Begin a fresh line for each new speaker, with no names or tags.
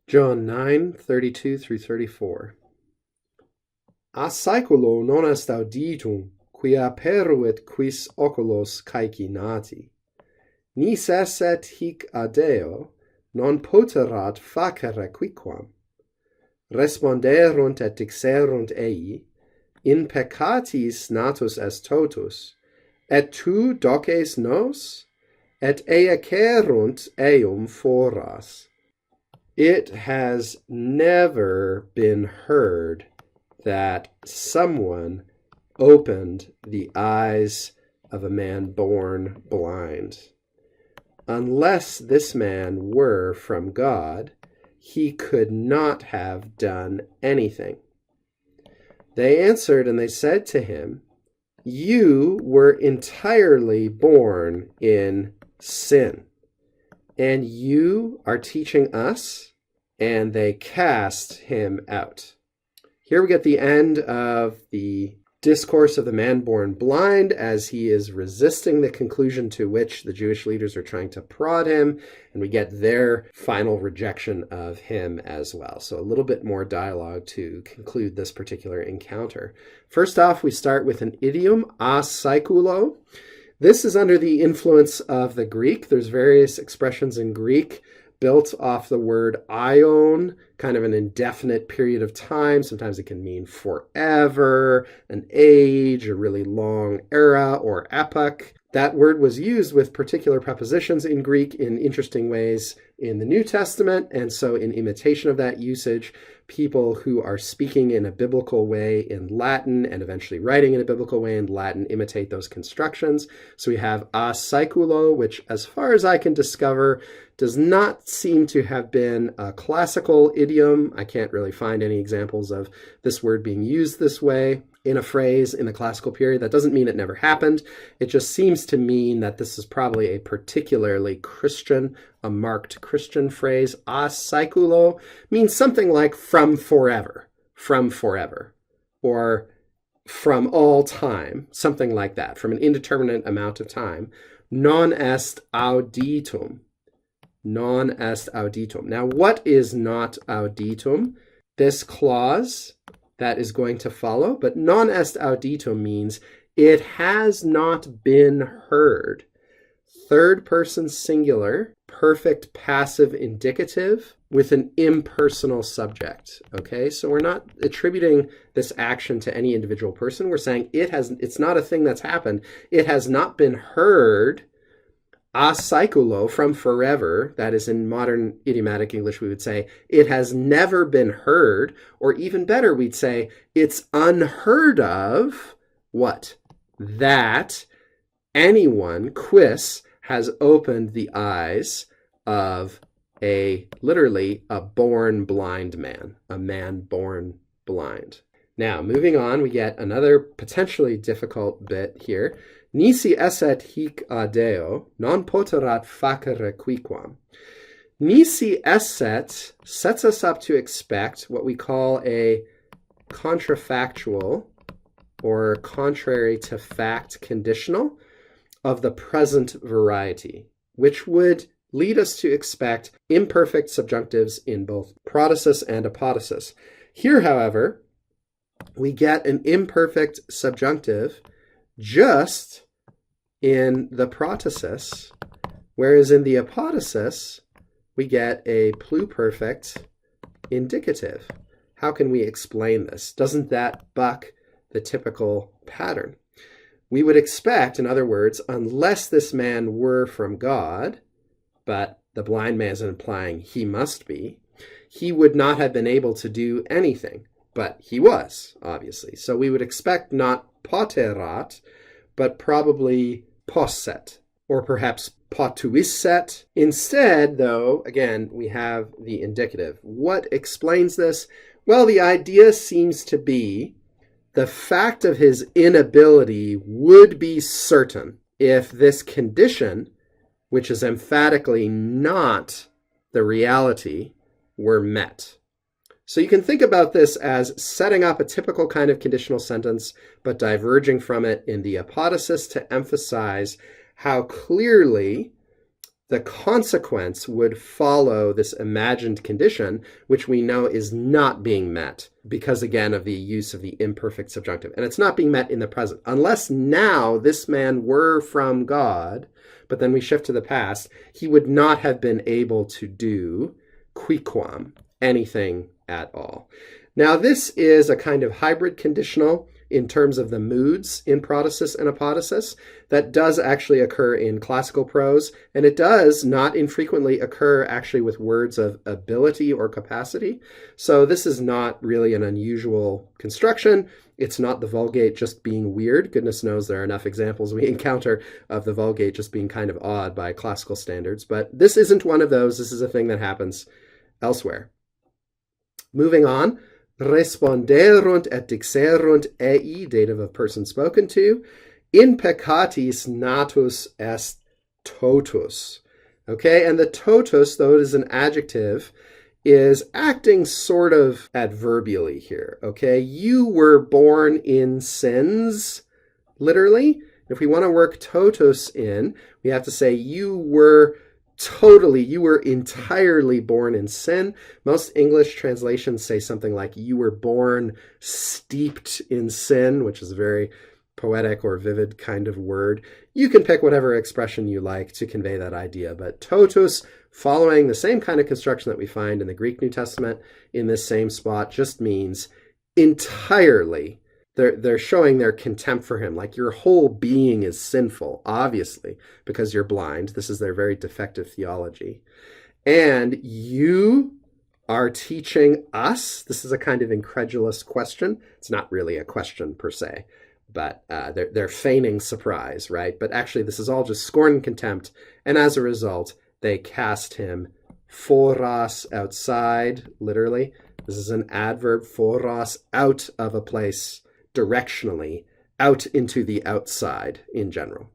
John 9:32 through 34. A saeculo non est auditum, quia peruit quis oculos caecinati. Nis esset hic a Deo, non poterat facere quiquam. Responderunt et dixerunt ei, in peccatis natus est totus, et tu doces nos? Et eacerunt eum foras. It has never been heard that someone opened the eyes of a man born blind. Unless this man were from God, he could not have done anything. They answered and they said to him, You were entirely born in sin, and you are teaching us? And they cast him out. Here we get the end of the discourse of the man born blind as he is resisting the conclusion to which the Jewish leaders are trying to prod him, and we get their final rejection of him as well. So a little bit more dialogue to conclude this particular encounter. First off, we start with an idiom, a saeculo. This is under the influence of the Greek. There's various expressions in Greek built off the word aion, kind of an indefinite period of time. Sometimes it can mean forever, an age, a really long era, or epoch. That word was used with particular prepositions in Greek in interesting ways in the New Testament, and so in imitation of that usage, people who are speaking in a biblical way in Latin and eventually writing in a biblical way in Latin imitate those constructions. So we have a saeculo, which, as far as I can discover, does not seem to have been a classical idiom. I can't really find any examples of this word being used this way in a phrase in the classical period. That doesn't mean it never happened. It just seems to mean that this is probably a particularly Christian, a marked Christian phrase. A saeculo means something like from forever, or from all time, something like that, from an indeterminate amount of time. Non est auditum. Non est auditum. Now, what is not auditum? This clause that is going to follow, but non est auditum means it has not been heard. Third person singular, perfect passive indicative with an impersonal subject. Okay, so we're not attributing this action to any individual person. We're saying it's not a thing that's happened. It has not been heard. A saeculo, from forever, that is in modern idiomatic English, we would say, it has never been heard, or even better, we'd say, it's unheard of, what? That anyone, quis, has opened the eyes of literally a born blind man, a man born blind. Now, moving on, we get another potentially difficult bit here. Nisi esset hic a Deo, non poterat facere quiquam. Nisi esset sets us up to expect what we call a contrafactual, or contrary to fact conditional, of the present variety, which would lead us to expect imperfect subjunctives in both protasis and apodosis. Here, however, we get an imperfect subjunctive just in the protasis, whereas in the apodosis, we get a pluperfect indicative. How can we explain this? Doesn't that buck the typical pattern? We would expect, in other words, unless this man were from God, but the blind man is implying he must be, he would not have been able to do anything. But he was, obviously. So we would expect not poterat, but probably posset, or perhaps potuisset. Instead, though, again, we have the indicative. What explains this? Well, the idea seems to be the fact of his inability would be certain if this condition, which is emphatically not the reality, were met. So you can think about this as setting up a typical kind of conditional sentence, but diverging from it in the apodosis to emphasize how clearly the consequence would follow this imagined condition, which we know is not being met because, again, of the use of the imperfect subjunctive. And it's not being met in the present. Unless now this man were from God, but then we shift to the past, he would not have been able to do quicquam, anything at all. Now, this is a kind of hybrid conditional in terms of the moods in protasis and apodosis that does actually occur in classical prose, and it does not infrequently occur actually with words of ability or capacity. So this is not really an unusual construction. It's not the Vulgate just being weird. Goodness knows there are enough examples we encounter of the Vulgate just being kind of odd by classical standards, but this isn't one of those. This is a thing that happens elsewhere. Moving on. Responderunt et dixerunt ei, dative of person spoken to, in peccatis natus est totus. Okay, and the totus, though it is an adjective, is acting sort of adverbially here. Okay, you were born in sins, literally. If we want to work totus in, we have to say you were entirely born in sin. Most English translations say something like you were born steeped in sin, which is a very poetic or vivid kind of word. You can pick whatever expression you like to convey that idea, but totus, following the same kind of construction that we find in the Greek New Testament in this same spot, just means entirely. They're showing their contempt for him, like your whole being is sinful, obviously, because you're blind. This is their very defective theology. And you are teaching us. This is a kind of incredulous question. It's not really a question per se, but they're feigning surprise, right? But actually, this is all just scorn and contempt. And as a result, they cast him foras, outside, literally. This is an adverb, foras, out of a place, directionally, out into the outside in general.